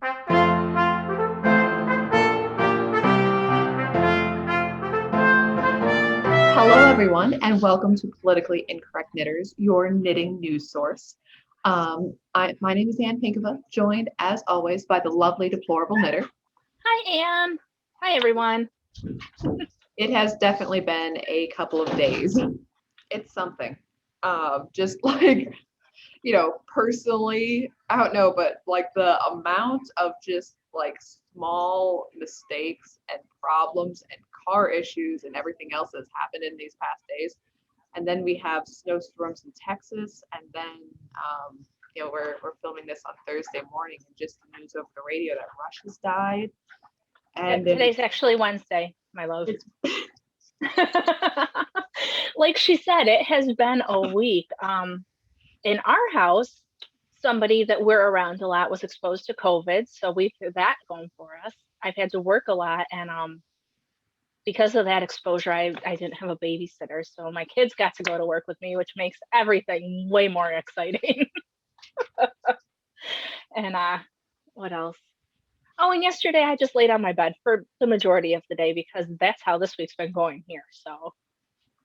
Hello, everyone, and welcome to Politically Incorrect Knitters, your knitting news source. My name is Ann Pinkova, joined as always by the lovely Deplorable Knitter. Hi, Anne. Hi, everyone. It has definitely been a couple of days. It's something. Just like, personally, I don't know, but like the amount of just like small mistakes and problems and car issues and everything else that's happened in these past days. And then we have snowstorms in Texas, and then we're filming this on Thursday morning, and just the news over the radio that Rush has died. And Today's actually Wednesday, my love. Like she said, it has been a week. In our house, somebody that we're around a lot was exposed to COVID, so we've had that going for us. I've had to work a lot, and because of that exposure, I didn't have a babysitter, so my kids got to go to work with me, which makes everything way more exciting. And what else? Oh, and yesterday I just laid on my bed for the majority of the day because that's how this week's been going here. So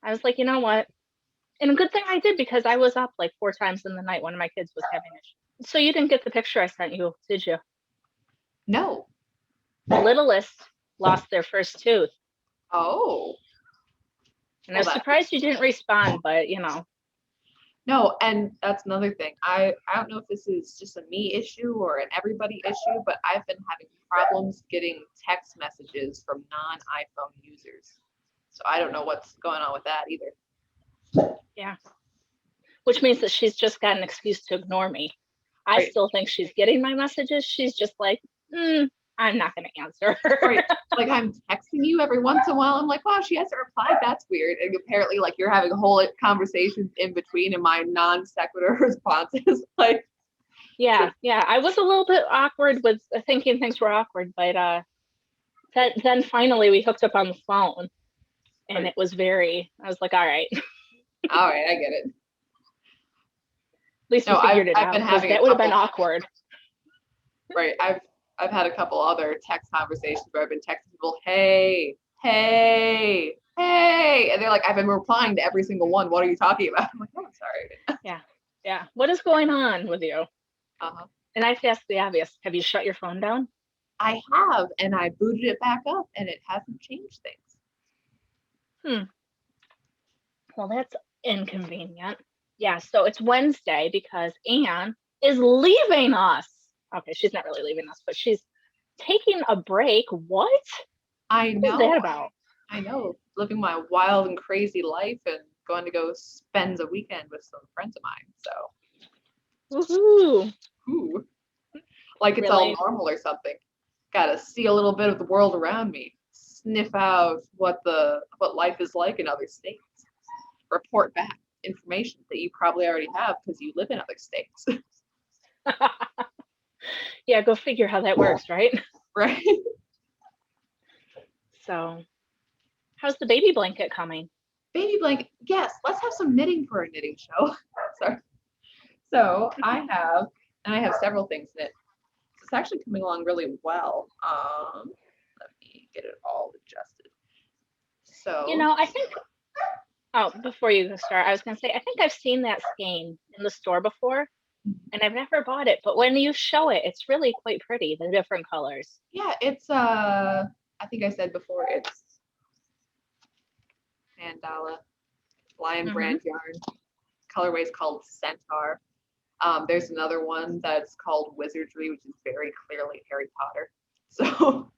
I was like, you know what? And a good thing I did because I was up like 4 times in the night. One of my kids was having issues. So you didn't get the picture I sent you, did you? No. The littlest lost their first tooth. Oh. And I was surprised you didn't respond, but No, and that's another thing. I don't know if this is just a me issue or an everybody issue, but I've been having problems getting text messages from non-iPhone users. So I don't know what's going on with that either. Yeah. Which means that she's just got an excuse to ignore me. I still think she's getting my messages. She's just like, I'm not going to answer. Right. Like I'm texting you every once in a while. I'm like, wow, she hasn't replied. That's weird. And apparently, like you're having a whole conversation in between and my non sequitur responses. Like, yeah. I was a little bit awkward with thinking things were awkward, but then finally we hooked up on the phone, and it was I was like, all right. All right, I get it. At least you figured it out. That would have been awkward. Right. I've had a couple other text conversations where I've been texting people, hey, and they're like, I've been replying to every single one. What are you talking about? I'm like, oh, I'm sorry. Yeah. What is going on with you? Uh-huh. And I've asked the obvious. Have you shut your phone down? I have, and I booted it back up, and it hasn't changed things. Well, that's inconvenient. Yeah, so it's Wednesday because Anne is leaving us. Okay, she's not really leaving us, but she's taking a break. What? I know. What's that about? I know. Living my wild and crazy life and going to go spend a weekend with some friends of mine. So. Woohoo! Ooh. Like it's all normal or something. Gotta see a little bit of the world around me. Sniff out what life is like in other states. Report back information that you probably already have because you live in other states. Yeah, go figure how that works, right? Right. So, how's the baby blanket coming? Baby blanket, yes. Let's have some knitting for a knitting show. Sorry. So I have several things knit. It's actually coming along really well. Let me get it all adjusted. So I think. Oh, before you start, I was going to say, I think I've seen that skein in the store before, and I've never bought it. But when you show it, it's really quite pretty, the different colors. Yeah, it's I think I said before, it's Mandala, Lion Brand yarn. Colorway is called Centaur. There's another one that's called Wizardry, which is very clearly Harry Potter. So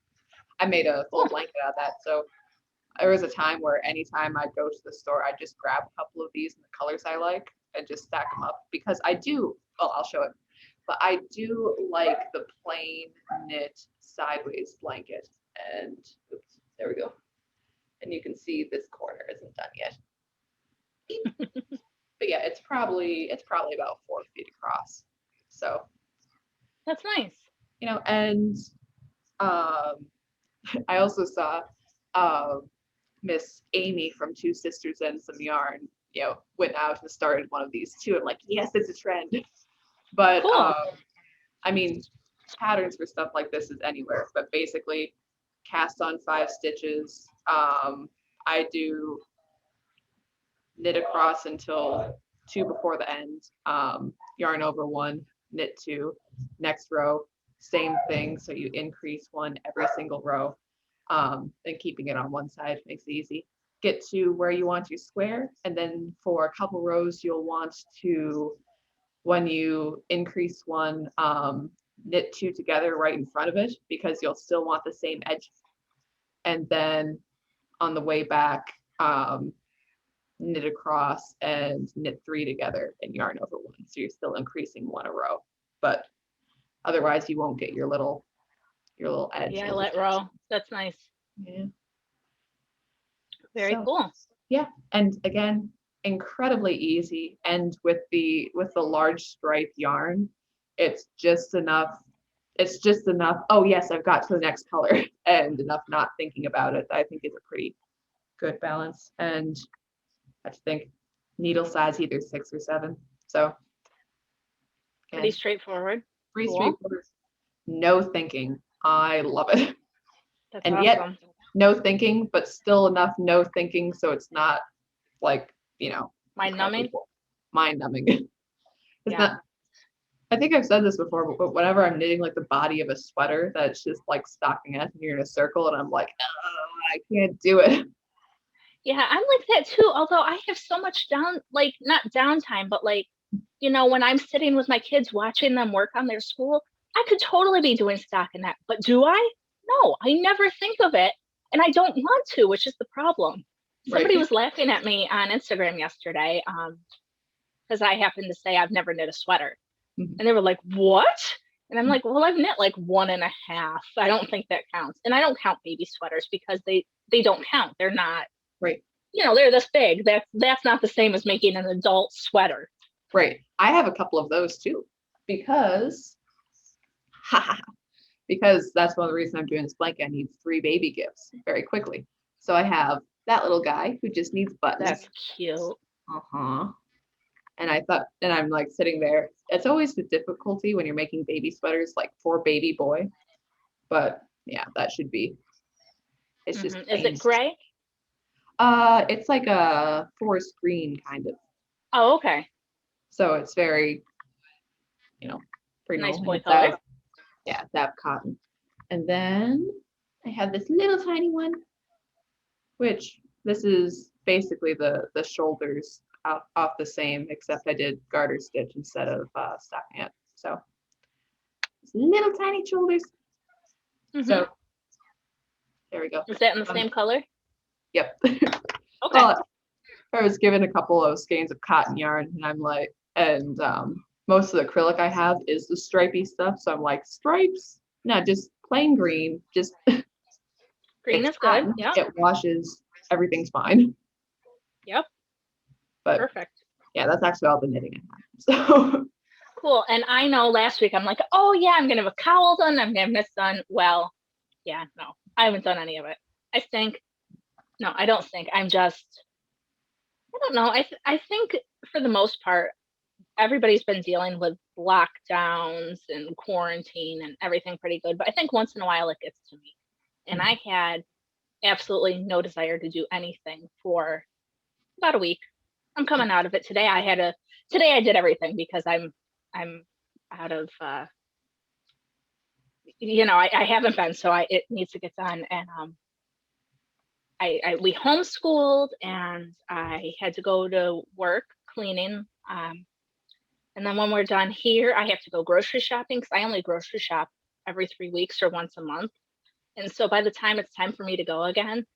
I made a full blanket out of that. So there was a time where anytime I'd go to the store, I'd just grab a couple of these in the colors I like and just stack them up because I'll show it, but I do like the plain knit sideways blanket. And oops, there we go. And you can see this corner isn't done yet. But yeah, it's probably about 4 feet across. So that's nice. And I also saw Miss Amy from Two Sisters and Some Yarn, went out and started one of these too. I'm like, yes, it's a trend. But cool. I mean, patterns for stuff like this is anywhere, but basically cast on 5 stitches. I do knit across until 2 before the end, yarn over 1, knit 2, next row, same thing. So you increase 1 every single row, and keeping it on one side makes it easy. Get to where you want your square, and then for a couple rows, you'll want to, when you increase 1, knit 2 together right in front of it, because you'll still want the same edge. And then on the way back, knit across and knit 3 together and yarn over 1. So you're still increasing 1 a row, but otherwise you won't get your little edge. Yeah, let row. That's nice. Yeah. Very cool. Yeah, and again, incredibly easy. And with the large stripe yarn, it's just enough. Oh yes, I've got to the next color, and enough not thinking about it. I think is a pretty good balance. And I think needle size either 6 or 7. So pretty straightforward. Pretty straightforward. No thinking. I love it. That's and awesome. Yet no thinking, but still enough no thinking so it's not like, mind numbing. It's not. I think I've said this before, but whenever I'm knitting like the body of a sweater that's just like stockinette and you're in a circle and I'm like, oh, I can't do it. Yeah, I'm like that too. Although I have so much not downtime, but when I'm sitting with my kids watching them work on their school, I could totally be doing stockinette. But do I? No, I never think of it. And I don't want to, which is the problem. Somebody was laughing at me on Instagram yesterday because I happened to say I've never knit a sweater. Mm-hmm. And they were like, what? And I'm like, well, I've knit like 1.5. I don't think that counts. And I don't count baby sweaters because they don't count. They're not, right. They're this big. That's not the same as making an adult sweater. Right. I have a couple of those too because that's one of the reasons I'm doing this blanket. I need 3 baby gifts very quickly. So I have that little guy who just needs buttons. That's cute. And I'm like sitting there. It's always the difficulty when you're making baby sweaters, like for baby boy. But yeah, that should be. It's just. Is it gray? It's like a forest green kind of. Oh, okay. So it's very, pretty nice boy color. Yeah, that cotton. And then I have this little tiny one, which this is basically the shoulders off the same, except I did garter stitch instead of stockinette. So little tiny shoulders. Mm-hmm. So there we go. Is that in the same color? Yep. Okay. Well, I was given a couple of skeins of cotton yarn, and I'm like, most of the acrylic I have is the stripy stuff. So I'm like, stripes? No, just plain green. Just green is good. Yeah. It washes. Everything's fine. Yep. But perfect. Yeah, that's actually all the knitting I have. So cool. And I know last week I'm like, oh yeah, I'm gonna have a cowl done. I'm gonna have this done. Well, yeah, no, I haven't done any of it. I think. No, I don't think. I don't know. I think for the most part, everybody's been dealing with lockdowns and quarantine and everything pretty good. But I think once in a while it gets to me. And I had absolutely no desire to do anything for about a week. I'm coming out of it today. Today I did everything because I'm out of I haven't been, so it needs to get done. And we homeschooled and I had to go to work cleaning. And then when we're done here, I have to go grocery shopping because I only grocery shop every 3 weeks or once a month. And so by the time it's time for me to go again,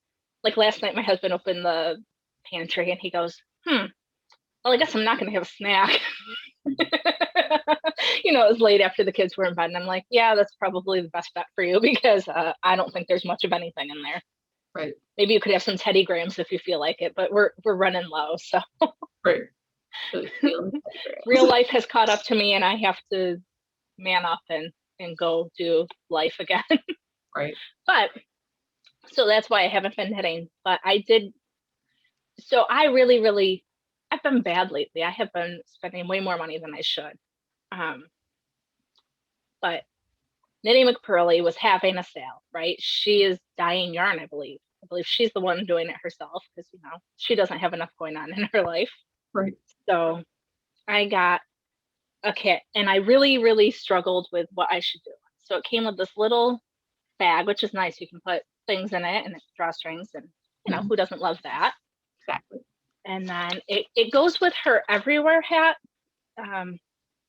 like last night, my husband opened the pantry and he goes, well, I guess I'm not going to have a snack. It was late after the kids were in bed. And I'm like, yeah, that's probably the best bet for you because I don't think there's much of anything in there. Right. Maybe you could have some Teddy Grahams if you feel like it, but we're running low. So right. Real life has caught up to me and I have to man up and go do life again. Right. But so that's why I haven't been knitting, but I did. So I really, I've been bad lately. I have been spending way more money than I should. But Knitting McPurley was having a sale, right? She is dyeing yarn, I believe. I believe she's the one doing it herself because, she doesn't have enough going on in her life. Right. So I got a kit and I really, really struggled with what I should do. So it came with this little bag, which is nice. You can put things in it and it's drawstrings and, who doesn't love that? Exactly. And then it goes with her Everywhere hat,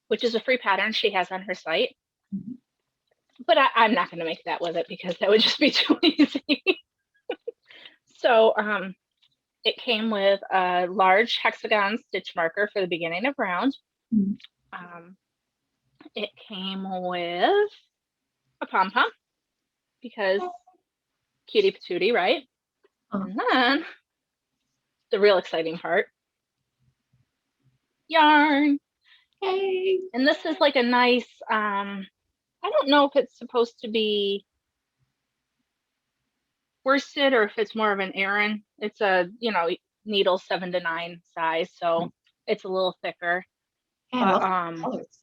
which is a free pattern she has on her site. Mhm. But I'm not going to make that with it because that would just be too easy. So it came with a large hexagon stitch marker for the beginning of round. Mhm. It came with a pom-pom because cutie patootie, right? Uh-huh. And then the real exciting part, yarn. Hey. And this is like a nice, I don't know if it's supposed to be worsted or if it's more of an Aran. It's a, needle 7 to 9 size, so it's a little thicker. Yeah, I But love colors.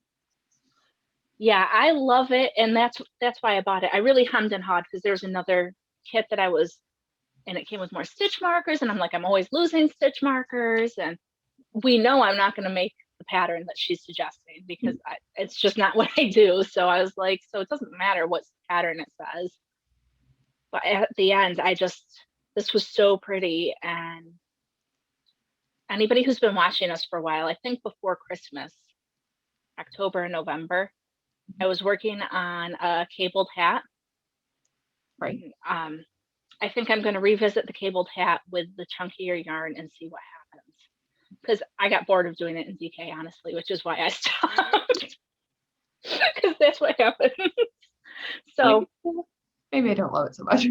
yeah, I love it, and that's why I bought it. I really hummed and hawed because there's another kit that and it came with more stitch markers, and I'm like, I'm always losing stitch markers, and we know I'm not going to make the pattern that she's suggesting because it's just not what I do. So I was like, so it doesn't matter what pattern it says. But at the end, this was so pretty. And anybody who's been watching us for a while, I think before Christmas, October and November, I was working on a cabled hat. Right. I think I'm going to revisit the cabled hat with the chunkier yarn and see what happens. Because I got bored of doing it in DK, honestly, which is why I stopped. Because that's what happened. So maybe I don't love it so much.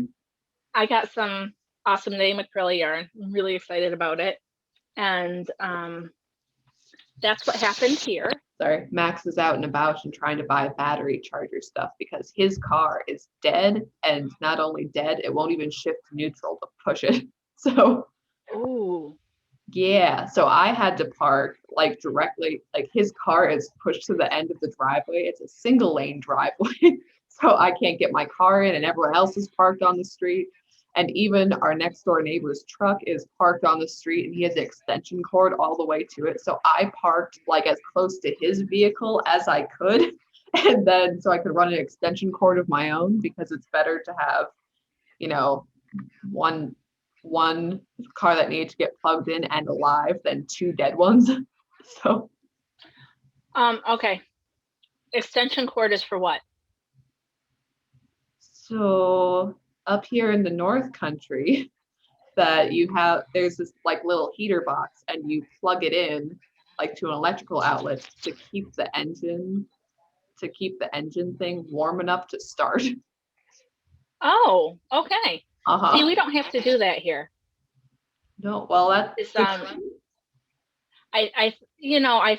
I got some awesome Knitting McPurley yarn. I'm really excited about it. And that's what happened here. Sorry, Max is out and about and trying to buy battery charger stuff because his car is dead, and not only dead, it won't even shift to neutral to push it. So, ooh, yeah, so I had to park like directly, like his car is pushed to the end of the driveway. It's a single lane driveway, so I can't get my car in, and everyone else is parked on the street. And even our next door neighbor's truck is parked on the street and he has an extension cord all the way to it. So I parked like as close to his vehicle as I could. And then so I could run an extension cord of my own because it's better to have, one car that needed to get plugged in and alive than two dead ones. So okay. Extension cord is for what? So up here in the North Country, that there's this like little heater box and you plug it in like to an electrical outlet to keep the engine thing warm enough to start. Oh, okay. Uh-huh. See, we don't have to do that here. No, well that's I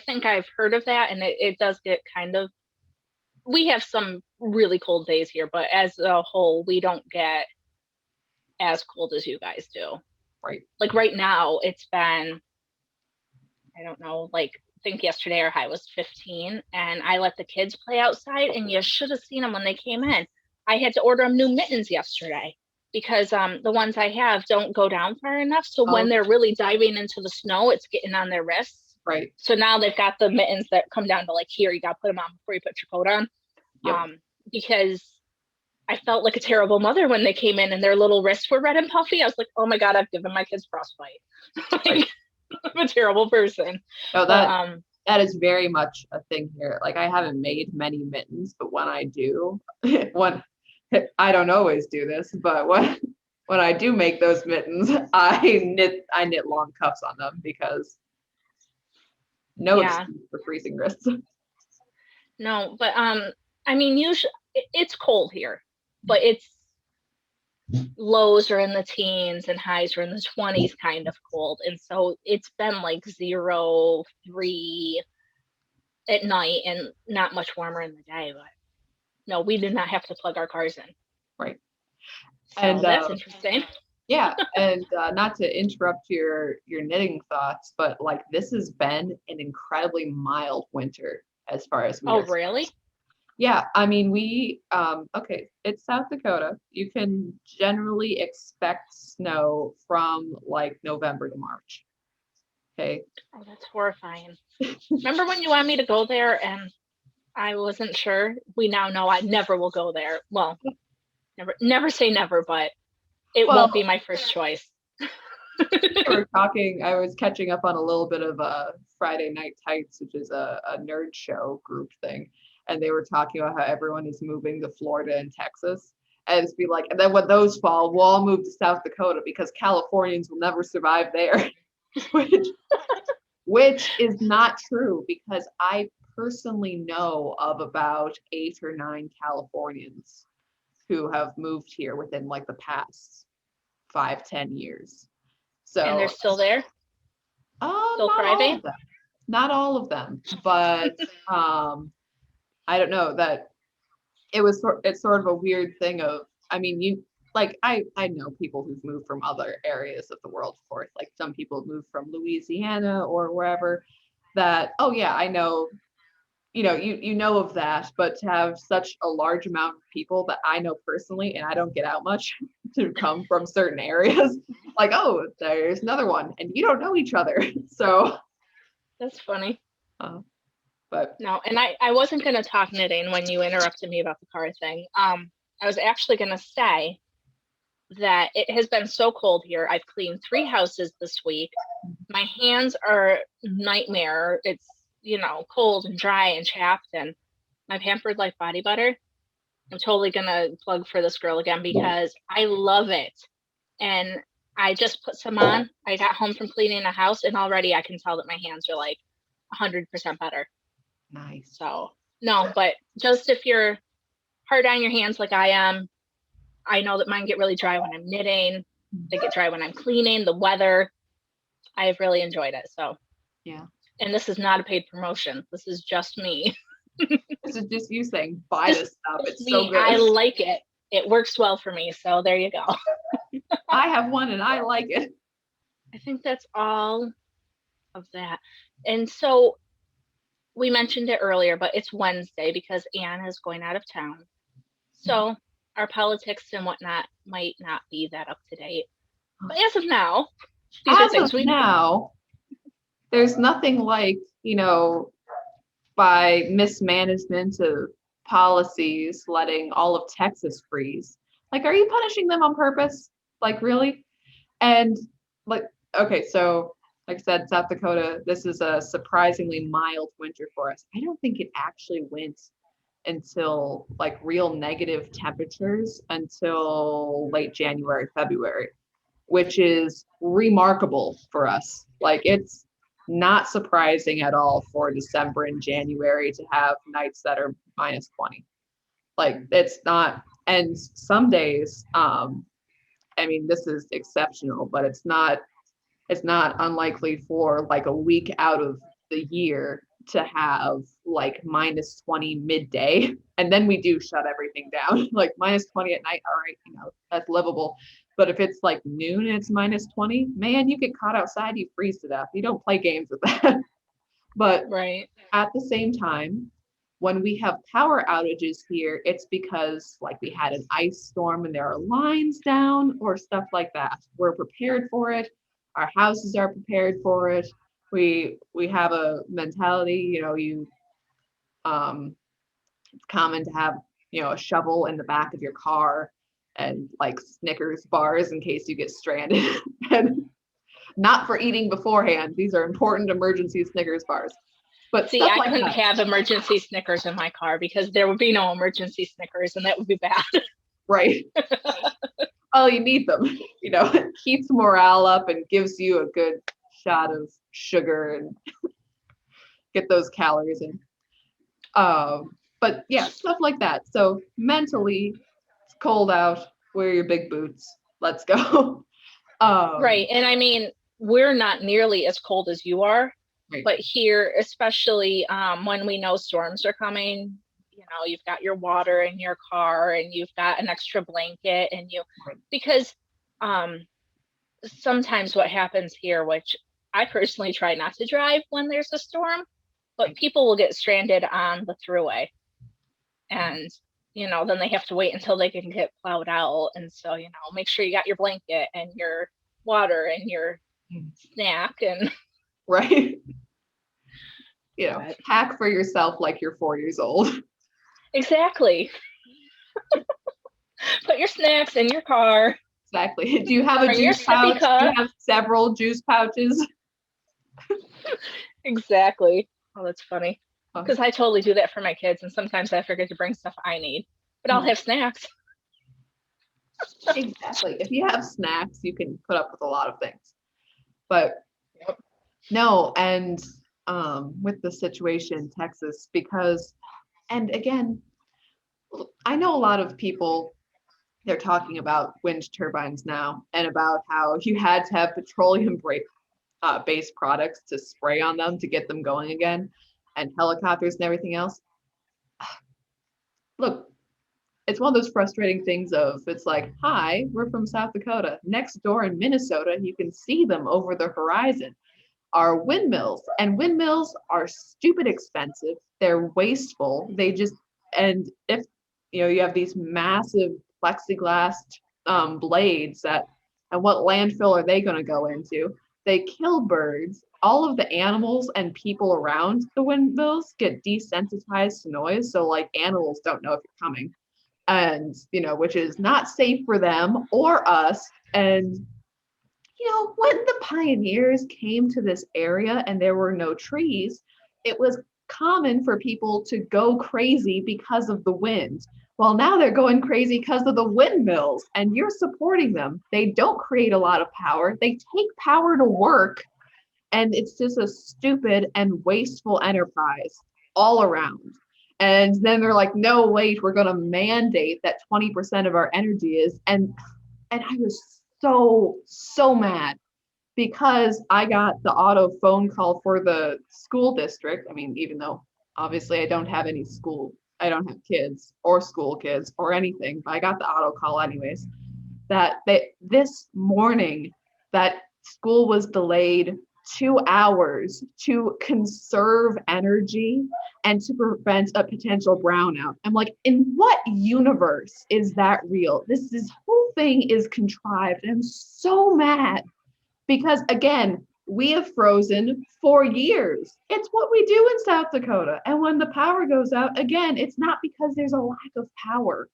think I've heard of that, and it does get kind of, we have some really cold days here, but as a whole, we don't get as cold as you guys do. Right. Like right now, it's been, I don't know, like I think yesterday our high was 15, and I let the kids play outside, and you should have seen them when they came in. I had to order them new mittens yesterday because the ones I have don't go down far enough. So when they're really diving into the snow, it's getting on their wrists. Right. So now they've got the mittens that come down to like here, you got to put them on before you put your coat on. Yep. Because I felt like a terrible mother when they came in and their little wrists were red and puffy. I was like, oh my God, I've given my kids frostbite. Like, I'm a terrible person. No, that is very much a thing here. Like I haven't made many mittens, but when I do, I don't always do this, but when I do make those mittens, I knit long cuffs on them because excuse for freezing wrists. No, but I mean, usually it's cold here, but it's lows are in the teens and highs are in the 20s kind of cold. And so it's been like 0, 3 at night and not much warmer in the day, but no, we did not have to plug our cars in. Right. So and that's interesting. Yeah, and not to interrupt your knitting thoughts, but like this has been an incredibly mild winter as far as oh really? Yeah, I mean, okay, it's South Dakota. You can generally expect snow from like November to March. Okay. Oh, that's horrifying. Remember when you wanted me to go there and I wasn't sure? We now know I never will go there. Well, never say never, but it won't be Well, my first choice. we were talking, I was catching up on a little bit of Friday Night Tights, which is a nerd show group thing. And they were talking about how everyone is moving to Florida and Texas. And it's be like, and then when those fall, we'll all move to South Dakota because Californians will never survive there. which which is not true because I personally know of about 8 or 9 Californians who have moved here within like the past 5, 10 years. And they're So, still there, still not all thriving. of them, not all of them, but I don't know that it's sort of a weird thing of, I mean, you like I know people who've moved from other areas of the world, of course, like some people move from Louisiana or wherever that, oh yeah, I know, you know of that, but to have such a large amount of people that I know personally and I don't get out much to come from certain areas, like, oh, there's another one and you don't know each other. So, That's funny. uh, but No, and I wasn't going to talk knitting when you interrupted me about the car thing. I was actually going to say that it has been so cold here. I've cleaned 3 houses this week. My hands are nightmare. It's, cold and dry and chapped, and my Pampered Life body butter. I'm totally gonna plug for this girl again because I love it. And I just put some on. I got home from cleaning the house and already I can tell that my hands are like 100% better. nice. So no, but just if you're hard on your hands like I am, I know that mine get really dry when I'm knitting. They get dry when I'm cleaning. The weather, I've really enjoyed it. So Yeah. and this is not a paid promotion. This is just me. This is just you saying, buy this stuff. It's Me, so good. I like it. It works well for me. So there you go. I have one and I like it. I think that's all of that. And so we mentioned it earlier, but it's Wednesday because Anne is going out of town. So our politics and whatnot might not be that up to date. But as of now, these are As things of now, there's nothing like, by mismanagement of policies, letting all of Texas freeze. Like, are you punishing them on purpose? Like, really? And like, okay, so like I said, South Dakota, this is a surprisingly mild winter for us. I don't think it actually went until like real negative temperatures until late January, February, which is remarkable for us. Like, it's not surprising at all for December and January to have nights that are minus 20. Like, it's not, and some days, I mean, this is exceptional, but it's not unlikely for like a week out of the year to have like minus 20 midday. And then we do shut everything down. Like minus 20 at night, all right, that's livable. But if it's like noon and it's minus 20, man, you get caught outside, you freeze to death. You don't play games with that. But right. at the same time, when we have power outages here, it's because like we had an ice storm and there are lines down or stuff like that. We're prepared for it. Our houses are prepared for it. We have a mentality, it's common to have, a shovel in the back of your car and like Snickers bars in case you get stranded. And not for eating beforehand. These are important emergency Snickers bars. But see, stuff I like couldn't that. have emergency Snickers in my car because there would be no emergency Snickers and that would be bad. Right. Oh, you need them. It keeps morale up and gives you a good shot of sugar and get those calories in. But yeah, stuff like that. So mentally, it's cold out. Wear your big boots. Let's go. Right. And I mean, we're not nearly as cold as you are, Right. but here, especially when we know storms are coming, you've got your water in your car and you've got an extra blanket and Right. because sometimes what happens here, which I personally try not to drive when there's a storm, but people will get stranded on the thruway. and then they have to wait until they can get plowed out. And so, make sure you got your blanket and your water and your snack and Right. but Hack for yourself like you're 4 years old. exactly. Put your snacks in your car. Exactly. Do you have a Bring your juice pouch? sippy cup. Do you have several juice pouches? Exactly. Oh, that's funny. Oh. Because I totally do that for my kids, and sometimes I forget to bring stuff I need, but I'll have snacks. Exactly. If you have snacks, you can put up with a lot of things. But Yep. no, and with the situation in Texas, because, and again, I know a lot of people, they're talking about wind turbines now and about how you had to have petroleum based products to spray on them to get them going again, and helicopters and everything else. Look, it's one of those frustrating things of, it's like, hi, we're from South Dakota. Next door in Minnesota, you can see them over the horizon, are windmills. And windmills are stupid expensive. They're wasteful. And if you have these massive plexiglass blades and what landfill are they going to go into? They kill birds. All of the animals and people around the windmills get desensitized to noise. So like animals don't know if you're coming. And, which is not safe for them or us. And, when the pioneers came to this area and there were no trees, it was common for people to go crazy because of the wind. Well, now they're going crazy because of the windmills, and you're supporting them. They don't create a lot of power. They take power to work, and it's just a stupid and wasteful enterprise all around. And then they're like, no, wait, we're going to mandate that 20% of our energy is. And I was so mad because I got the auto phone call for the school district. I mean, even though obviously I don't have kids or school kids or anything, but I got the auto call anyways, that this morning that school was delayed 2 hours to conserve energy and to prevent a potential brownout. I'm like, in what universe is that real? This whole thing is contrived. And I'm so mad because, again, we have frozen for years. It's what we do in South Dakota. And when the power goes out, again, it's not because there's a lack of power.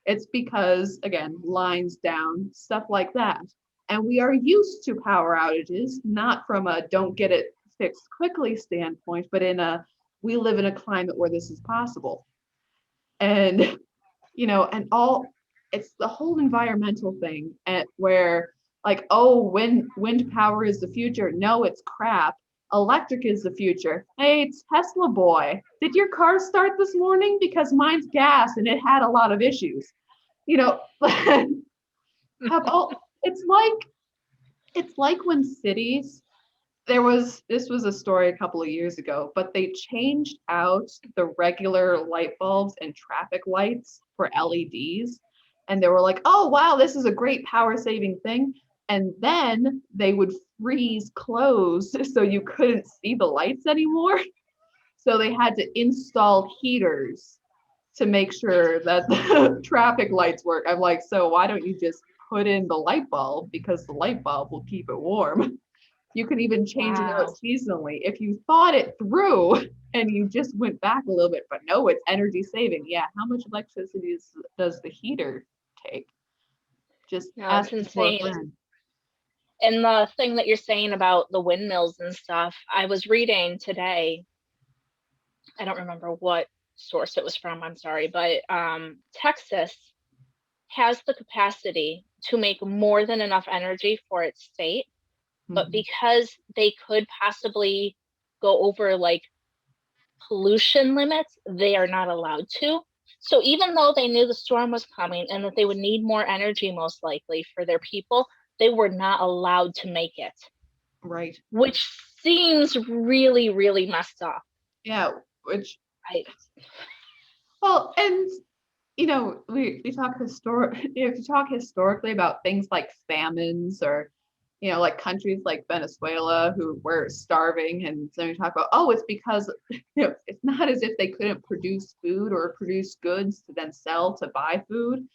It's because, again, lines down, stuff like that. And we are used to power outages, not from a don't get it fixed quickly standpoint, but we live in a climate where this is possible. And, it's the whole environmental thing where like, oh, wind power is the future. No, it's crap. Electric is the future. Hey, it's Tesla boy. Did your car start this morning? Because mine's gas and it had a lot of issues. It's like when cities, this was a story a couple of years ago, but they changed out the regular light bulbs and traffic lights for LEDs. And they were like, oh, wow, this is a great power saving thing. And then they would freeze closed so you couldn't see the lights anymore. So they had to install heaters to make sure that the traffic lights work. I'm like, so why don't you just put in the light bulb, because the light bulb will keep it warm. You can even change it out seasonally if you thought it through and you just went back a little bit. But no, it's energy saving. Yeah, how much electricity does the heater take? Just ask for a friend. And the thing that you're saying about the windmills and stuff, I was reading today, I don't remember what source it was from, I'm sorry, but Texas has the capacity to make more than enough energy for its state, but because they could possibly go over like pollution limits, they are not allowed to. So even though they knew the storm was coming and that they would need more energy most likely for their people, they were not allowed to make it. Right. Which seems really, really messed up. Yeah, well, and we talk historically about things like famines or you know, like countries like Venezuela who were starving, and so you talk about, oh, it's because, you know, it's not as if they couldn't produce food or produce goods to then sell to buy food.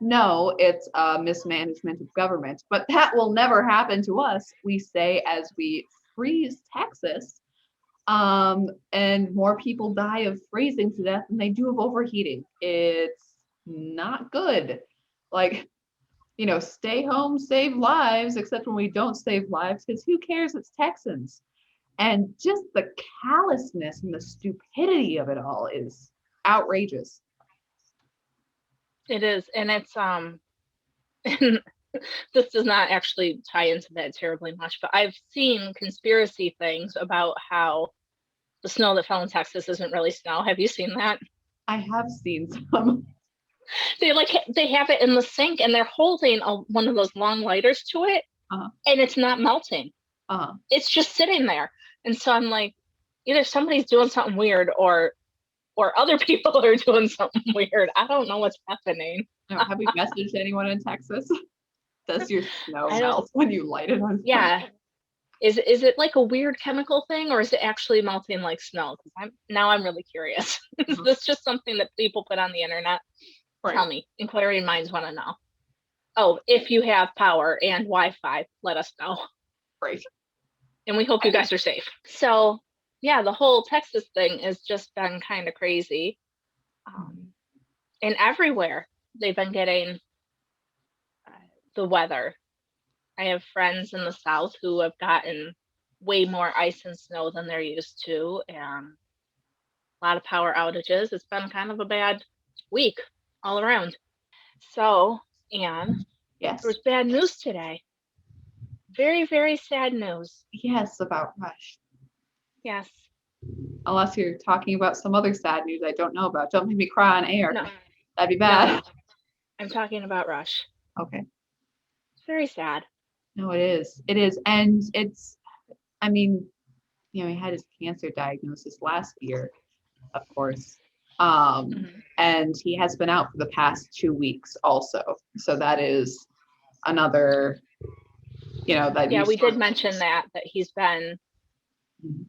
No, it's mismanagement of government, but that will never happen to us, we say, as we freeze Texas, and more people die of freezing to death than they do of overheating. It's not good. Like, you know, stay home, save lives, except when we don't save lives, because who cares? It's Texans. And just the callousness and the stupidity of it all is outrageous. It is, and it's and this does not actually tie into that terribly much, but I've seen conspiracy things about how the snow that fell in Texas isn't really snow. Have you seen that? I have seen some. They have it in the sink and they're holding one of those long lighters to it, Uh-huh. and it's not melting. Uh-huh. It's just sitting there. And so I'm like, either somebody's doing something weird or other people are doing something weird. I don't know what's happening. Now, have you messaged anyone in Texas? Does your snow I don't. melt when you light it on fire? Yeah. Is it like a weird chemical thing, or is it actually melting like snow? Because I'm really curious. Is this just something that people put on the internet? Right. Tell me. Inquiring minds want to know. Oh, if you have power and Wi-Fi, let us know. Right. And we hope you guys are safe. So yeah, the whole Texas thing has just been kind of crazy. And everywhere they've been getting the weather. I have friends in the South who have gotten way more ice and snow than they're used to, and a lot of power outages. It's been kind of a bad week all around. So, Anne, Yes. there was bad news today. Very, very sad news. Yes, about Rush. Yes. Unless you're talking about some other sad news I don't know about. Don't make me cry on air. No. That'd be bad. No, I'm talking about Rush. Okay. It's very sad. No, it is. It is. And it's, I mean, you know, he had his cancer diagnosis last year, of course. And he has been out for the past 2 weeks also. So that is another, you know, that. Yeah, we did mention that he's been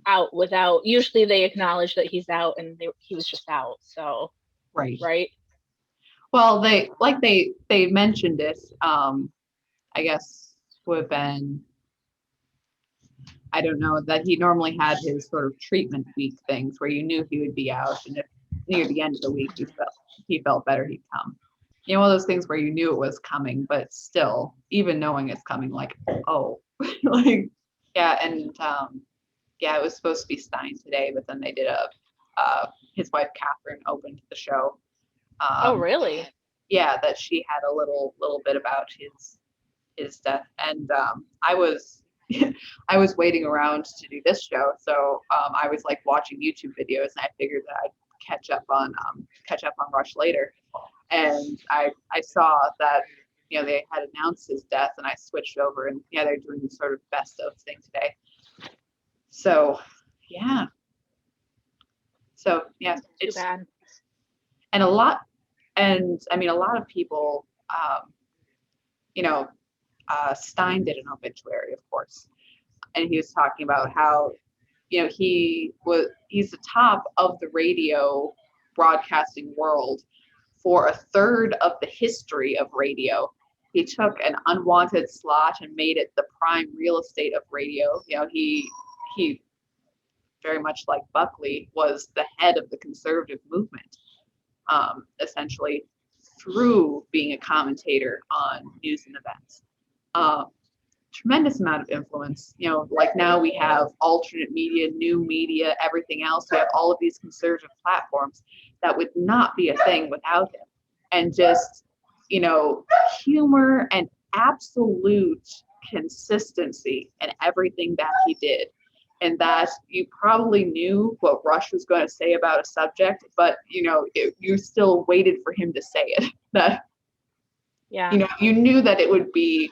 out without, usually they acknowledge that he's out, and he was just out. So, right. Well, they mentioned it, I guess would have been, I don't know, that he normally had his sort of treatment week things where you knew he would be out, and if near the end of the week he felt better, he'd come. You know, one of those things where you knew it was coming, but still, even knowing it's coming, like, oh, like, yeah. And yeah, it was supposed to be Stein today, but then they did his wife Catherine opened the show. Oh, really? Yeah, that she had a little bit about his death, and I was I was waiting around to do this show, so I was like watching YouTube videos, and I figured that I'd catch up on Rush later, and I saw that, you know, they had announced his death, and I switched over, and yeah, they're doing the sort of best of thing today. So yeah, it's too bad. And a lot of people, you know, Stein did an obituary, of course, and he was talking about how, you know, he's the top of the radio broadcasting world for a third of the history of radio. He took an unwanted slot and made it the prime real estate of radio. You know, he very much like Buckley was the head of the conservative movement, essentially, through being a commentator on news and events. Tremendous amount of influence. You know, like now we have alternate media, new media, everything else. We have all of these conservative platforms that would not be a thing without him. And just, you know, humor and absolute consistency in everything that he did. And that you probably knew what Rush was going to say about a subject, but, you know, you still waited for him to say it. That, yeah, you know, you knew that it would be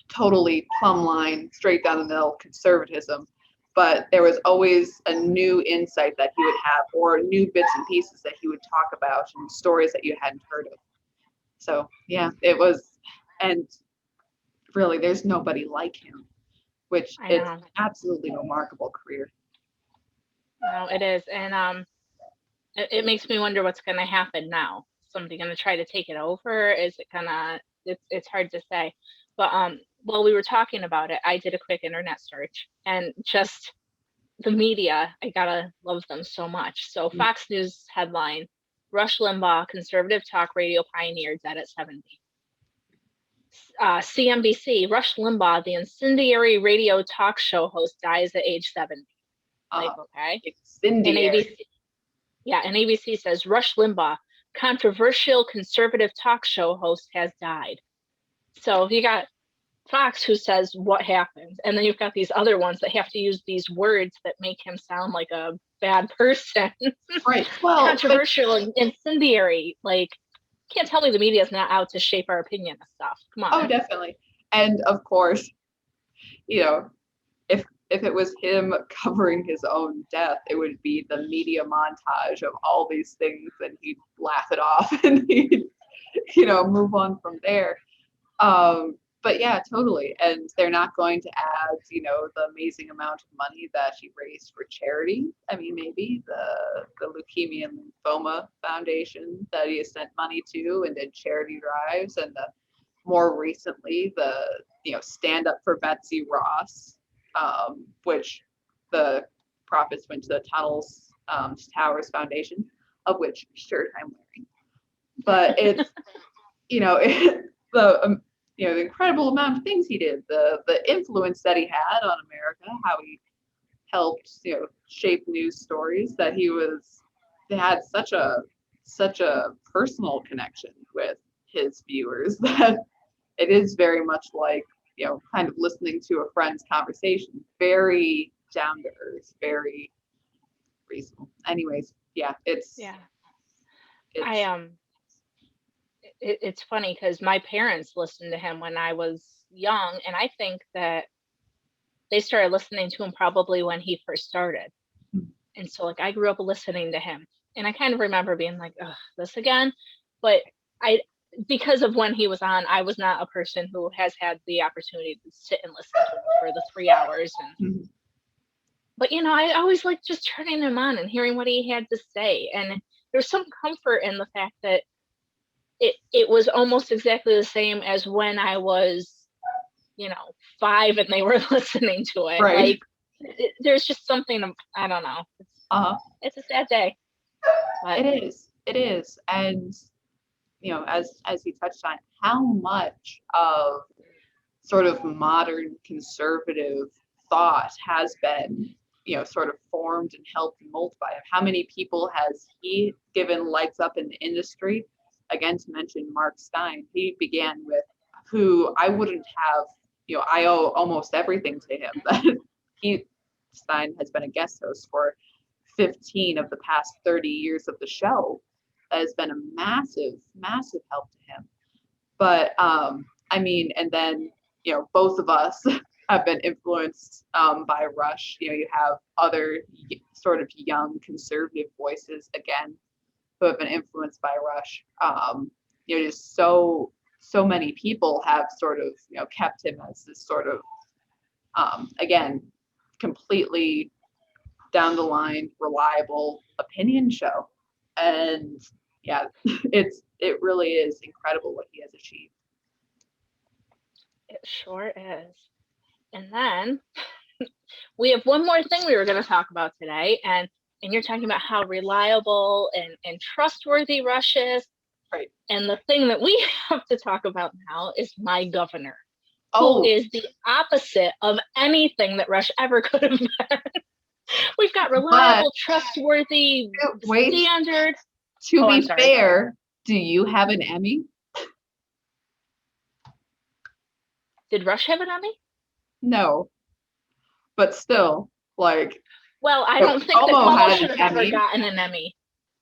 totally plumb line, straight down the middle conservatism, but there was always a new insight that he would have, or new bits and pieces that he would talk about, and stories that you hadn't heard of. So yeah, it was, and really, there's nobody like him, which I it's know. absolutely remarkable career. No, it is. And it makes me wonder what's going to happen now. Somebody going to try to take it over? Is it gonna? It's hard to say. But while we were talking about it, I did a quick internet search, and just the media, I gotta love them so much. So Mm. Fox News headline: Rush Limbaugh, conservative talk radio pioneer, dead at 70. CNBC: Rush Limbaugh, the incendiary radio talk show host, dies at age 70. Like, okay. And Incendiary. ABC, yeah, and ABC says Rush Limbaugh, controversial conservative talk show host, has died. So you got Fox, who says what happened, and then you've got these other ones that have to use these words that make him sound like a bad person. Right. Well, Controversial and incendiary. Like, can't tell me the media is not out to shape our opinion of stuff. Come on. oh, definitely. And of course, you know, if it was him covering his own death, it would be the media montage of all these things, and he'd laugh it off and he'd, move on from there. But yeah, totally. And they're not going to add, the amazing amount of money that he raised for charity. I mean, maybe the Leukemia and Lymphoma Foundation that he has sent money to and did charity drives, and more recently the Stand Up for Betsy Ross, which the profits went to the Tunnels Towers Foundation, of which shirt I'm wearing. But it's the incredible amount of things he did, the influence that he had on America, how he helped shape news stories, that they had such a personal connection with his viewers that it is very much like kind of listening to a friend's conversation, very down to earth, very reasonable. Anyways, yeah, it's it's funny because my parents listened to him when I was young, and I think that they started listening to him probably when he first started. And so, like, I grew up listening to him, and I kind of remember being like, "Ugh, this again." But because of when he was on, I was not a person who has had the opportunity to sit and listen to him for the 3 hours. And but I always liked just turning him on and hearing what he had to say, and there's some comfort in the fact that it was almost exactly the same as when I was, 5 and they were listening to it. right. Like, there's just something, I don't know. It's a sad day. But It is. And, as you touched on, how much of sort of modern conservative thought has been, sort of formed and helped mold by him. How many people has he given legs up in the industry? Again, to mention Mark Steyn, he began with who I wouldn't have, I owe almost everything to him. Steyn has been a guest host for 15 of the past 30 years of the show. That has been a massive, massive help to him. But I mean, and then, both of us have been influenced by Rush. You have other sort of young conservative voices, again, who have been influenced by Rush. Just so many people have sort of, kept him as this sort of, again, completely down the line, reliable opinion show. And yeah, it really is incredible what he has achieved. it sure is. And then we have one more thing we were going to talk about today, and you're talking about how reliable and trustworthy Rush is. Right. And the thing that we have to talk about now is my governor, who is the opposite of anything that Rush ever could have been. We've got reliable, trustworthy, standard. To be fair, do you have an Emmy? Did Rush have an Emmy? No. But still, like. Well, I don't think that Cuomo should have ever gotten an Emmy.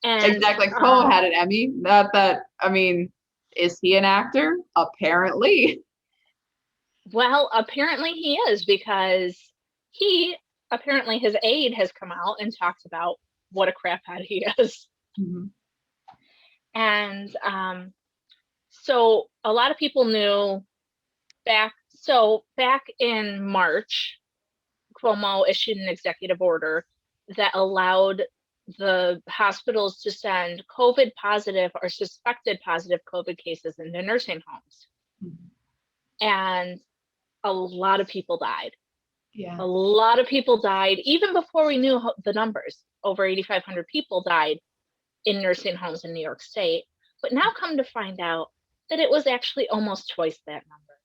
And, exactly. Cuomo had an Emmy. Is he an actor? Apparently. Well, apparently he is, because apparently his aide has come out and talked about what a craphead he is. Mm-hmm. And so a lot of people knew back So back in March, Cuomo issued an executive order that allowed the hospitals to send COVID positive or suspected positive COVID cases into nursing homes. Mhm. And a lot of people died. Yeah. A lot of people died even before we knew the numbers. Over 8,500 people died in nursing homes in New York State. But now come to find out that it was actually almost twice that number.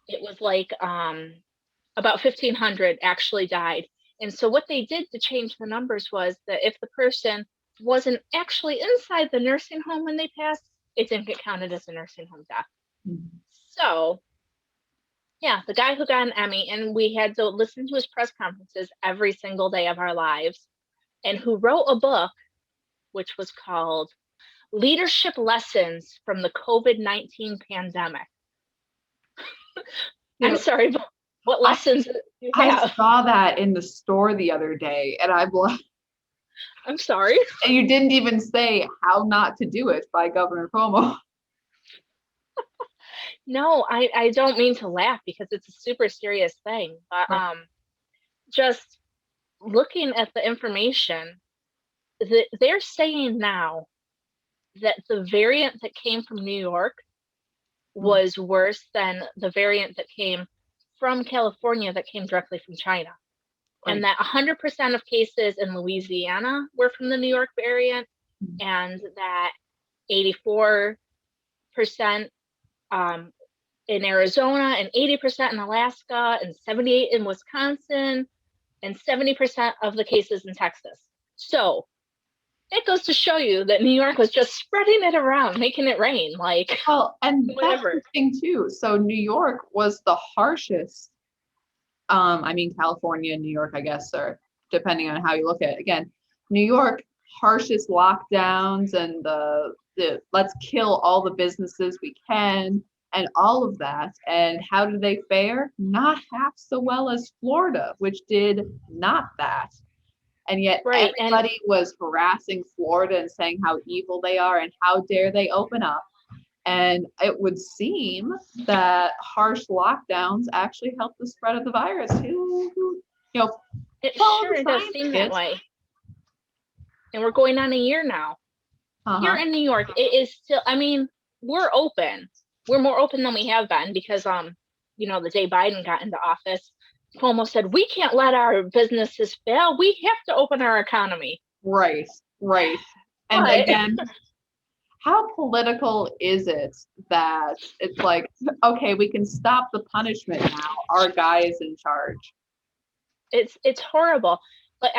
It was like about 1,500 actually died. And so what they did to change the numbers was that if the person wasn't actually inside the nursing home when they passed, it didn't get counted as a nursing home death. Mhm. So yeah, the guy who got an Emmy, and we had to listen to his press conferences every single day of our lives, and who wrote a book which was called Leadership Lessons from the COVID-19 Pandemic. You I'm know, sorry, but what I lessons do you I have? saw that in the store the other day, and I'm like, I'm sorry. and you didn't even say How Not to Do It by Governor Cuomo. No, I don't mean to laugh because it's a super serious thing, but Right. just looking at the information, they're saying now that the variant that came from New York Mhm. was worse than the variant that came from California that came directly from China. And Right. that 100% of cases in Louisiana were from the New York variant, Mhm. and that 84% um, in Arizona, and 80% in Alaska, and 78 in Wisconsin, and 70% of the cases in Texas. So it goes to show you that New York was just spreading it around, making it rain, like Well, and that's the whatever. thing too. So New York was the harshest. I mean California and New York, I guess, or depending on how you look at it. Again, New York, harshest lockdowns and the let's kill all the businesses we can and all of that. And how did they fare? Not half so well as Florida, which did not that. And yet Right. And everybody was harassing Florida and saying how evil they are and how dare they open up. And it would seem that harsh lockdowns actually help the spread of the virus. You know, it follow the sure does science, seem that kids. way. And we're going on a year now. Here Uh-huh. in New York, it is still, I mean, we're open. We're more open than we have been because the day Biden got into office, Cuomo said, we can't let our businesses fail. We have to open our economy. Right, right. And But again, how political is it that it's like, okay, we can stop the punishment now. Our guy is in charge. it's horrible. But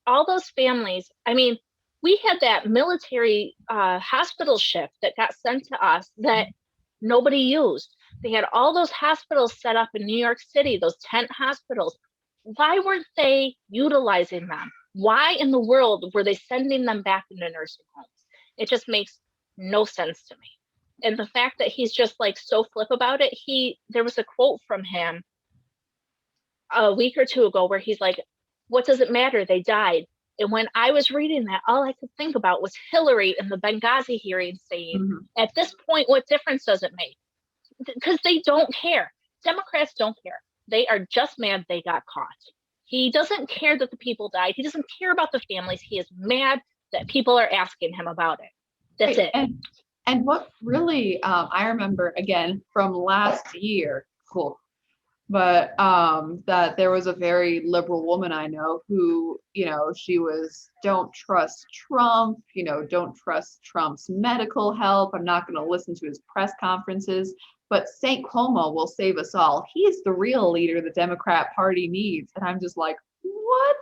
all those families, I mean, we had that military hospital ship that got sent to us that nobody used. They had all those hospitals set up in New York City, those tent hospitals. Why weren't they utilizing them? Why in the world were they sending them back into nursing homes? It just makes no sense to me. And the fact that he's just like so flip about it, there was a quote from him a week or two ago where he's like, what does it matter? They died. And when I was reading that, all I could think about was Hillary in the Benghazi hearing saying, Mhm. at this point, what difference does it make? Because they don't care. Democrats don't care. They are just mad they got caught. He doesn't care that the people died. He doesn't care about the families. He is mad that people are asking him about it. That's Right. it. And what really I remember again from last year, cool, but that there was a very liberal woman I know who, she was don't trust Trump, don't trust Trump's medical help. I'm not going to listen to his press conferences, but St. Cuomo will save us all. He's the real leader the Democrat Party needs. And I'm just like, what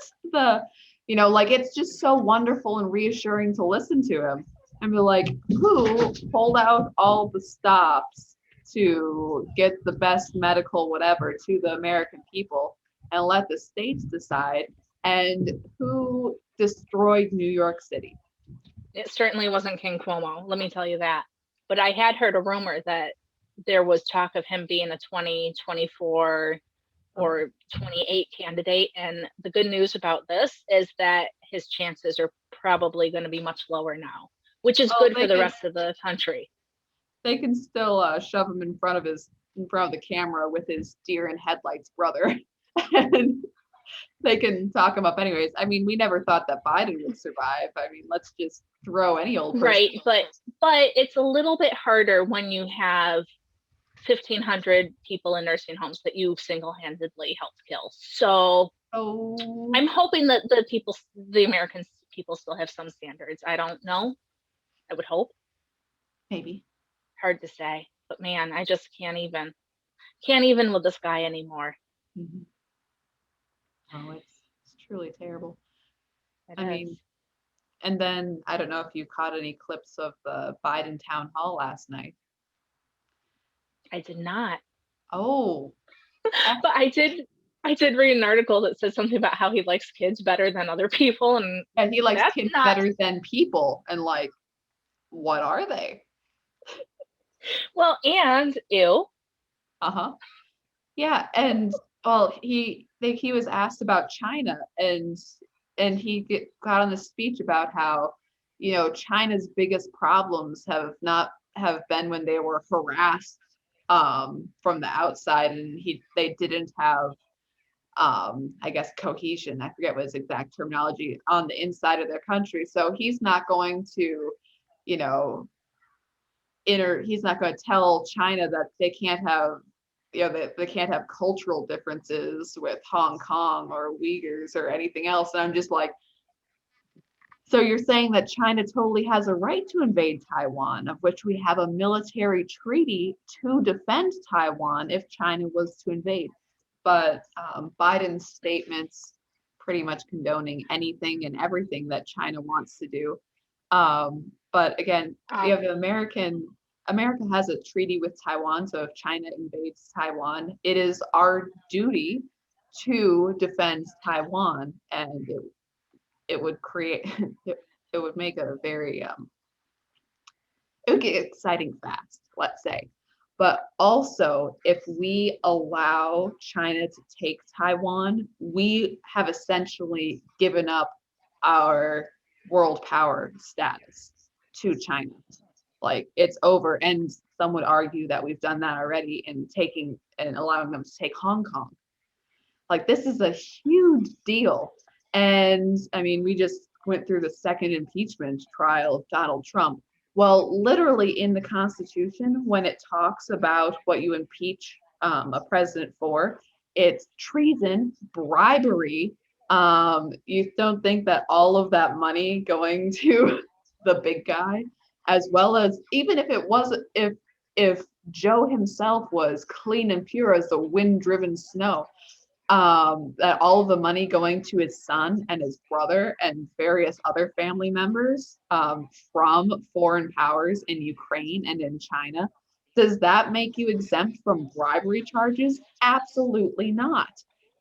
like it's just so wonderful and reassuring to listen to him and be like, who pulled out all the stops to get the best medical whatever to the American people and let the states decide, and who destroyed New York City. It certainly wasn't King Cuomo, let me tell you that. But I had heard a rumor that there was talk of him being a 2024 or 28 candidate. And the good news about this is that his chances are probably going to be much lower now, which is Well, good for the rest of the country. they can still shove him in front of his in front of the camera with his deer in headlights brother, and they can talk him up anyways. I mean, we never thought that Biden would survive. I mean, let's just throw any old person. Right, but it's a little bit harder when you have 1,500 people in nursing homes that you single-handedly helped kill. So Oh, I'm hoping that the American people still have some standards. I don't know. I would hope. maybe. Hard to say, but man, I just can't even with this guy anymore. Mm-hmm. Oh, it's truly terrible. It I is. mean, and then I don't know if you caught any clips of the Biden town hall last night. I did not. Oh, But I did read an article that said something about how he likes kids better than other people, and yeah, he likes that's kids not better than people. And like, what are they? well, and ew. Uh-huh. Yeah, and well, he was asked about China, and got on the speech about how, China's biggest problems have been when they were harassed from the outside, and they didn't have I guess cohesion. I forget what his exact terminology on the inside of their country. So he's not going to, you know, he's not going to tell China that they can't have, they can't have cultural differences with Hong Kong or Uyghurs or anything else. And I'm just like, so you're saying that China totally has a right to invade Taiwan, of which we have a military treaty to defend Taiwan if China was to invade. But Biden's statements pretty much condoning anything and everything that China wants to do. But again, we have America has a treaty with Taiwan, so if China invades Taiwan, it is our duty to defend Taiwan, and it would create it would make a very it would get exciting fast, let's say. But also, if we allow China to take Taiwan, we have essentially given up our world power status to China. Like, it's over. And some would argue that we've done that already in taking and allowing them to take Hong Kong. Like, this is a huge deal. And I mean, we just went through the second impeachment trial of Donald Trump. Well, literally in the Constitution, when it talks about what you impeach a president for, it's treason, bribery. You don't think that all of that money going to the big guy, as well as even if it was, if Joe himself was clean and pure as the wind-driven snow, that all of the money going to his son and his brother and various other family members from foreign powers in Ukraine and in China, does that make you exempt from bribery charges? Absolutely not.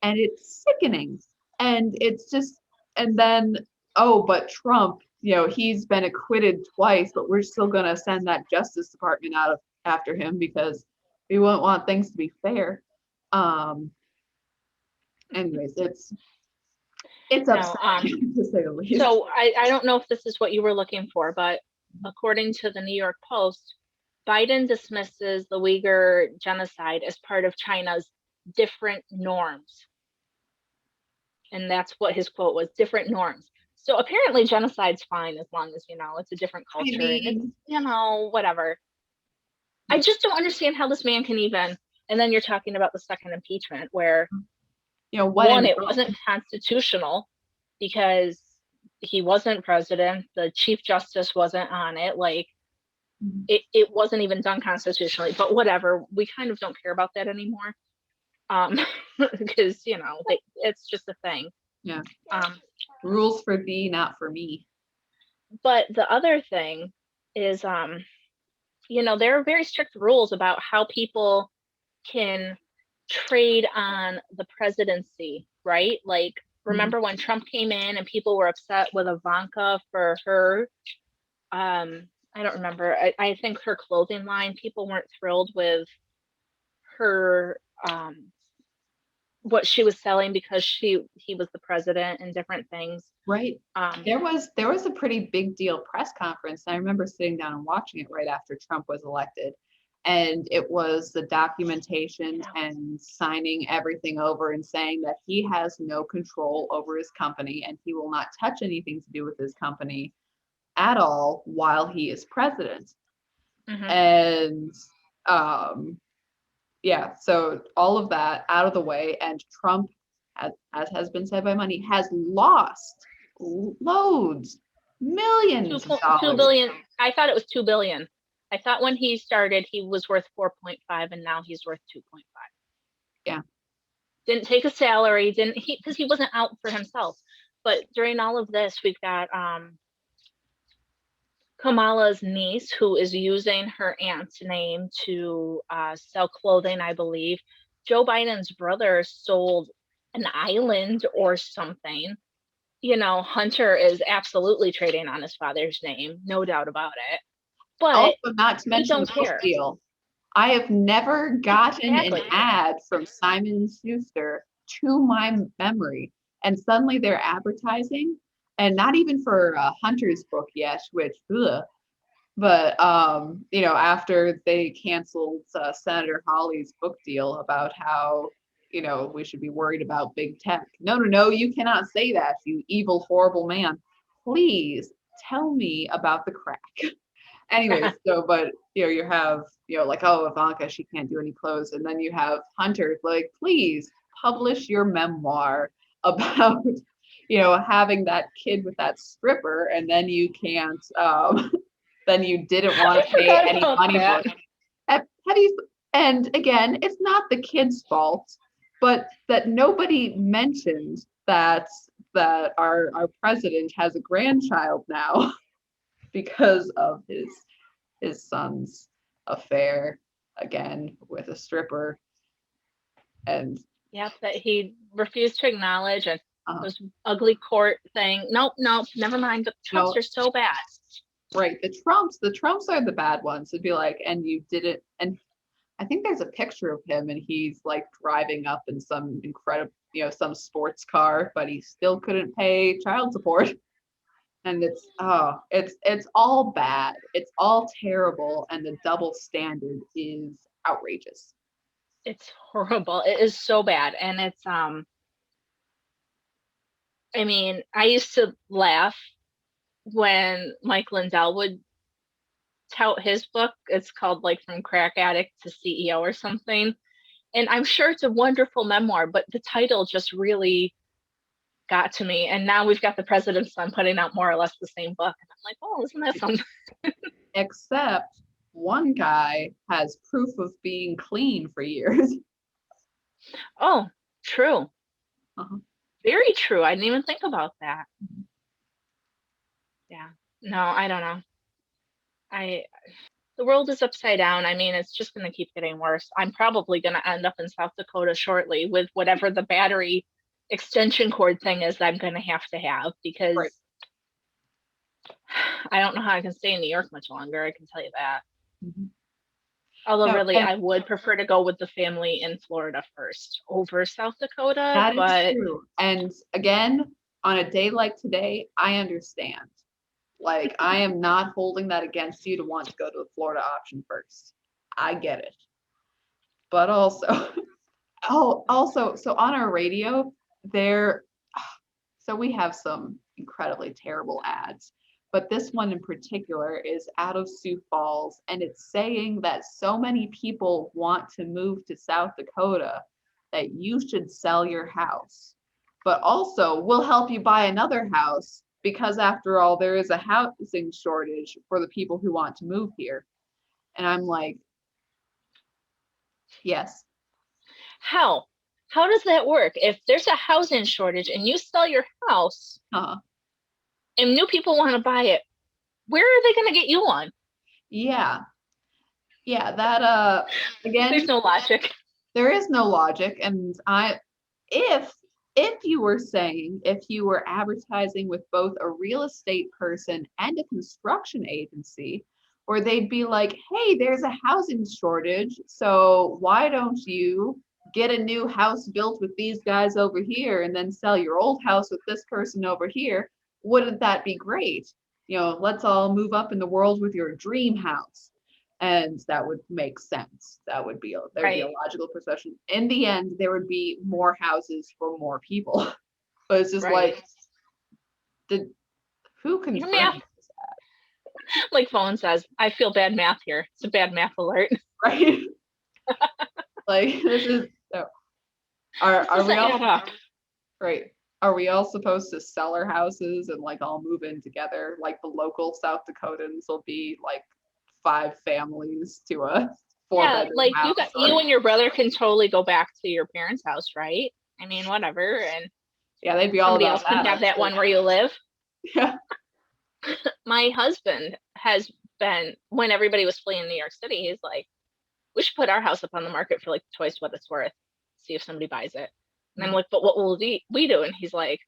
And it's sickening. And it's just, and then, oh, but Trump, he's been acquitted twice, but we're still going to send that Justice Department after him because we won't want things to be fair. Anyways, it's upsetting to say the least. So I don't know if this is what you were looking for, but according to the New York Post, Biden dismisses the Uyghur genocide as part of China's different norms. And that's what his quote was, different norms. So apparently genocide's fine as long as, it's a different culture. I mean, and it's, whatever. I just don't understand how this man can even, and then you're talking about the second impeachment where one, it wasn't constitutional because he wasn't president. The Chief Justice wasn't on it. Like, it wasn't even done constitutionally, but whatever. We kind of don't care about that anymore. Because, it's just a thing. Yeah. Rules for thee, not for me. But the other thing is, there are very strict rules about how people can trade on the presidency, right? Like, remember when Trump came in and people were upset with Ivanka for her, I don't remember, I think her clothing line, people weren't thrilled with her, what she was selling because he was the president and different things. Right. There was a pretty big deal press conference. I remember sitting down and watching it right after Trump was elected. And it was the documentation and signing everything over and saying that he has no control over his company and he will not touch anything to do with his company at all while he is president. Mhm. And yeah, so all of that out of the way, and Trump, as has been said by many, has lost loads, millions of 2 dollars. billion. I thought it was 2 billion. I thought when he started, he was worth 4.5, and now he's worth 2.5. Yeah. Didn't take a salary, didn't he? Because he wasn't out for himself. But during all of this, we've got Kamala's niece, who is using her aunt's name to sell clothing, I believe. Joe Biden's brother sold an island or something. Hunter is absolutely trading on his father's name, no doubt about it. But Also, not to we mention the don't book care. deal. I have never gotten Exactly. an ad from Simon & Schuster to my memory, and suddenly they're advertising, and not even for Hunter's book yet, which, ugh. But after they canceled Senator Hawley's book deal about how we should be worried about big tech. No, you cannot say that, you evil, horrible man. Please tell me about the crack. Anyways, but you have like, oh, Ivanka, she can't do any clothes, and then you have Hunter like, please publish your memoir about having that kid with that stripper, and then you can't then you didn't want to pay any money for it. And again, it's not the kid's fault, but that nobody mentioned that our president has a grandchild now because of his son's affair again with a stripper. And yep, that he refused to acknowledge, and those ugly court thing. Nope, never mind. The Trumps are so bad. Right, the Trumps are the bad ones. It'd be like, and you didn't. And I think there's a picture of him, and he's like driving up in some incredible, some sports car, but he still couldn't pay child support. And it's all bad. It's all terrible, and the double standard is outrageous. It's horrible. It is so bad, and it's I mean, I used to laugh when Mike Lindell would tout his book. It's called like From Crack Addict to CEO or something. And I'm sure it's a wonderful memoir, but the title just really got to me. And now we've got the president's son putting out more or less the same book. And I'm like, oh, isn't that something? Except one guy has proof of being clean for years. Oh, true. Very true. I didn't even think about that. Yeah. No, I don't know. The world is upside down. I mean, it's just going to keep getting worse. I'm probably going to end up in South Dakota shortly with whatever the battery extension cord thing is that I'm going to have because I don't know how I can stay in New York much longer. I can tell you that. Although really, I would prefer to go with the family in Florida first over South Dakota. That is true. And again, on a day like today, I understand. Like, I am not holding that against you to want to go to the Florida option first. I get it. But also, so on our radio, so we have some incredibly terrible ads. But this one in particular is out of Sioux Falls, and it's saying that so many people want to move to South Dakota that you should sell your house. But also, we'll help you buy another house because, after all, there is a housing shortage for the people who want to move here. And I'm like, yes. How does that work? If there's a housing shortage and you sell your house, and new people want to buy it, where are they going to get you on? Yeah, that again, there's no logic. There is no logic. And if you were advertising with both a real estate person and a construction agency, or they'd be like, hey, there's a housing shortage, so why don't you get a new house built with these guys over here and then sell your old house with this person over here? Wouldn't that be great? Let's all move up in the world with your dream house. And that would make sense. That would be there would be a Right. logical procession. In the end, there would be more houses for more people. But it's just Right. like, did who Your math, confirmed this, like phone says, I feel bad math here. It's a bad math alert. right? Like this is so. This Are we doesn't all add up. right? Are we all supposed to sell our houses and like all move in together? Like the local South Dakotans will be like 5 families to a four Yeah, bedroom like house, you or and your brother can totally go back to your parents' house, right? I mean, whatever. And yeah, they'd be all somebody about else can that. have I'm that sure. one where you live. Yeah. My husband has been, when everybody was fleeing New York City, he's like, we should put our house up on the market for like twice what it's worth, see if somebody buys it. And I'm like, but what will we do? And he's like,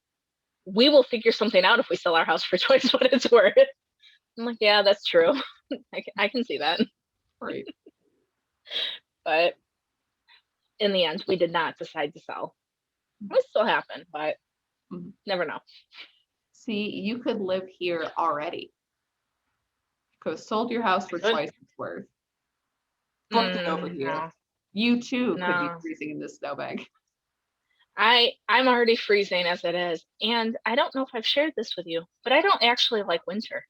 we will figure something out if we sell our house for twice what it's worth. I'm like, yeah, that's true. I can see that. Right. But in the end, we did not decide to sell. It might still happen, but Mhm. never know. See, you could live here already. Could have sold your house for Could. twice its worth. Flipped it over here. No, You too could be no. freezing in this snowbank. I'm already freezing as it is. And I don't know if I've shared this with you, but I don't actually like winter.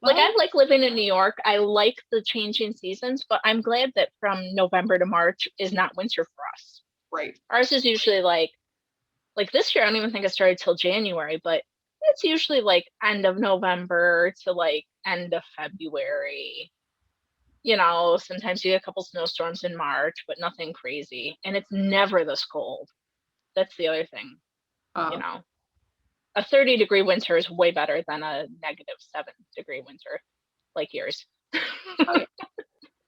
Like I Well, like living in New York. I like the changing seasons, but I'm glad that from November to March is not winter for us. right. Ours is usually like this year I don't even think it started till January, but it's usually like end of November to like end of February. You know, sometimes you get a couple snowstorms in March, but nothing crazy. And it's never this cold. That's the other thing, you Um, know. A 30-degree winter is way better than a -7-degree winter like yours. oh yeah.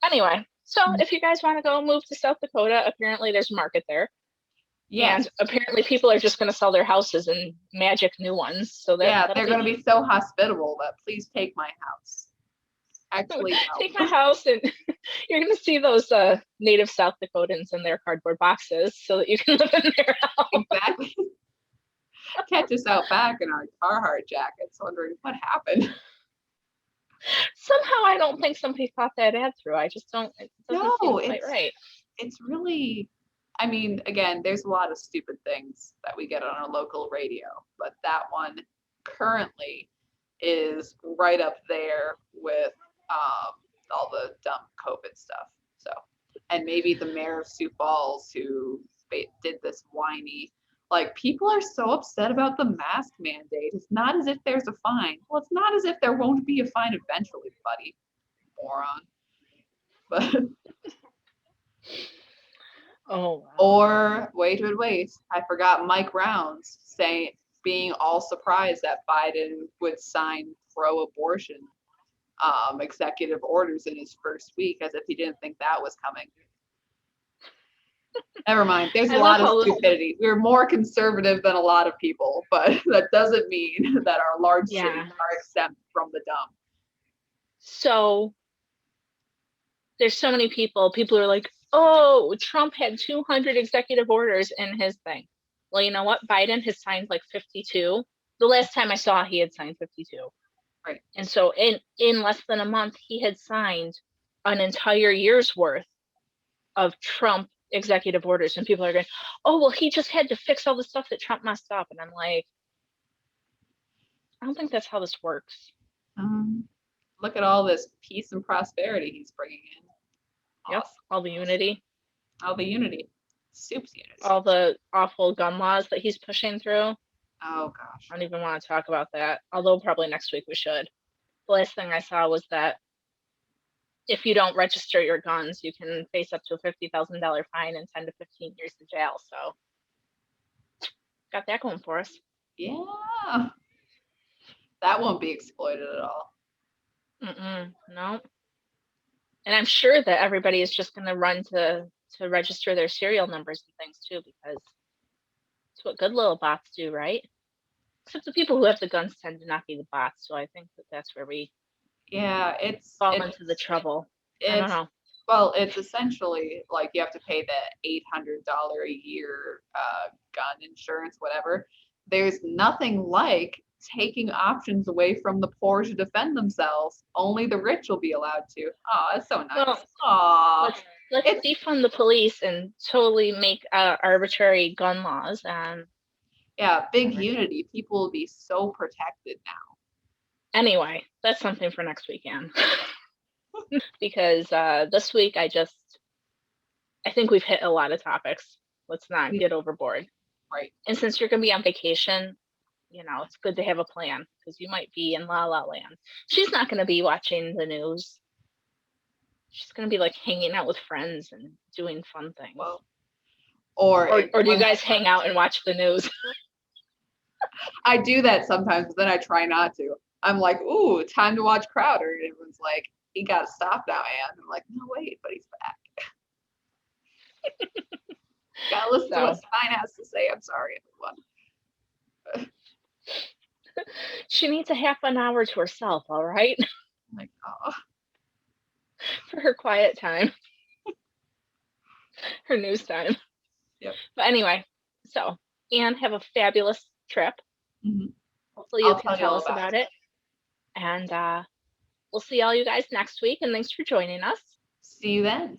Anyway, so Mhm. if you guys want to go move to South Dakota, apparently there's a market there. Yes. And apparently people are just going to sell their houses and magic new ones. So Yeah, that'll they're be going to neat. be so hospitable that please take my house. Actually, Take my no. house and you're going to see those native South Dakotans in their cardboard boxes so that you can live in their house. Exactly. Catch us out back in our Carhartt jackets, wondering what happened. Somehow I don't think somebody thought that ad through. I just don't, it doesn't seem No, quite right. it's really, I mean, again, there's a lot of stupid things that we get on our local radio, but that one currently is right up there with all the dumb COVID stuff. So, and maybe the mayor of Sioux Falls who did this whiny, like people are so upset about the mask mandate. It's not as if there's a fine. Well, it's not as if there won't be a fine eventually, buddy, moron. But Oh, wow. or wait, I forgot Mike Rounds saying being all surprised that Biden would sign pro-abortion executive orders in his first week, as if he didn't think that was coming. Never mind. There's a I love lot of how stupidity. We're more conservative than a lot of people, but that doesn't mean that our large cities Yeah. are exempt from the dumb. So there's so many people are like, oh, Trump had 200 executive orders in his thing. Well, you know what? Biden has signed like 52. The last time I saw, he had signed 52. Right. And so in less than a month, he had signed an entire year's worth of Trump executive orders. And people are going, oh, well, he just had to fix all the stuff that Trump messed up. And I'm like, I don't think that's how this works. Look at all this peace and prosperity he's bringing in. Yep. Awesome. All the unity. All the unity. Soup's unity. All the awful gun laws that he's pushing through. Oh gosh. I don't even want to talk about that. Although probably next week we should. The last thing I saw was that if you don't register your guns, you can face up to a $50,000 fine and 10 to 15 years in jail. So got that going for us. Yeah. That won't be exploited at all. No. And I'm sure that everybody is just going to run to register their serial numbers and things too, because it's what good little bots do, right? Except the people who have the guns tend to not be the bots. So I think that's where we fall into the trouble. I don't know. Well, it's essentially like you have to pay the $800 a year gun insurance, whatever. There's nothing like taking options away from the poor to defend themselves. Only the rich will be allowed to. Oh, that's so nice. Well, Aw. let's It's defund the police and totally make arbitrary gun laws and yeah, big whatever. unity. People will be so protected now. Anyway, that's something for next weekend. Because this week I think we've hit a lot of topics. Let's not We- get overboard. Right. And since you're gonna be on vacation, it's good to have a plan because you might be in La La Land. She's not gonna be watching the news. She's gonna be like hanging out with friends and doing fun things. Well, Or do you guys hang out and watch the news? I do that sometimes, but then I try not to. I'm like, ooh, time to watch Crowder. And everyone's like, he got stopped now, Anne. I'm like, no, wait, but he's back. Gotta listen to what Stein has to say. I'm sorry, everyone. She needs a half an hour to herself, all right? I'm like, oh. For her quiet time. Her news time. Yep. But anyway, so Anne, have a fabulous trip. Mm-hmm. Hopefully you can tell us about it. And we'll see all you guys next week. And thanks for joining us. See you then.